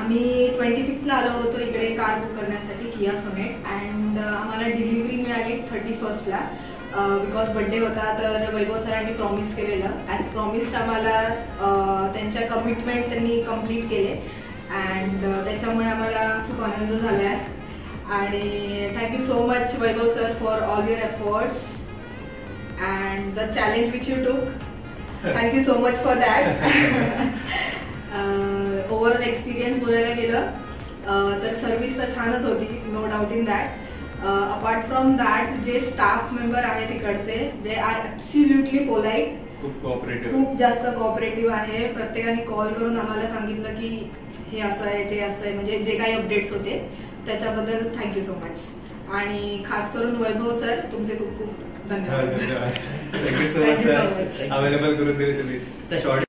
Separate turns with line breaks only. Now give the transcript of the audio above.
आम्ही 25th आलो होतो इकडे कार बुक करण्यासाठी किया सोनेट अँड आम्हाला डिलिव्हरी मिळाली 31st ला बिकॉज बर्थडे होता. तर वैभव सरांनी प्रॉमिस केलेलं ॲज प्रॉमिस आम्हाला त्यांच्या कमिटमेंट त्यांनी कंप्लीट केले अँड त्याच्यामुळे आम्हाला खूप आनंद झाला आहे. आणि thank you so much Vaibhav sir for all your efforts and the challenge which you took. Thank you so much for that. Overall experience बोलायला गेलं तर सर्व्हिस तर छानच होती, no doubt in that. Apart from that जे स्टाफ मेंबर आहेत तिकडचे they are absolutely polite, खूप जास्त कोऑपरेटिव्ह आहे. प्रत्येकाने कॉल करून आम्हाला सांगितलं की हे असं आहे ते असं आहे, म्हणजे जे काही अपडेट्स होते त्याच्याबद्दल थँक्यू सो मच. आणि खास करून वैभव सर तुमचे खूप खूप धन्यवाद.
Thank you so much sir, available करून दिले तुम्ही. त्या शॉर्ट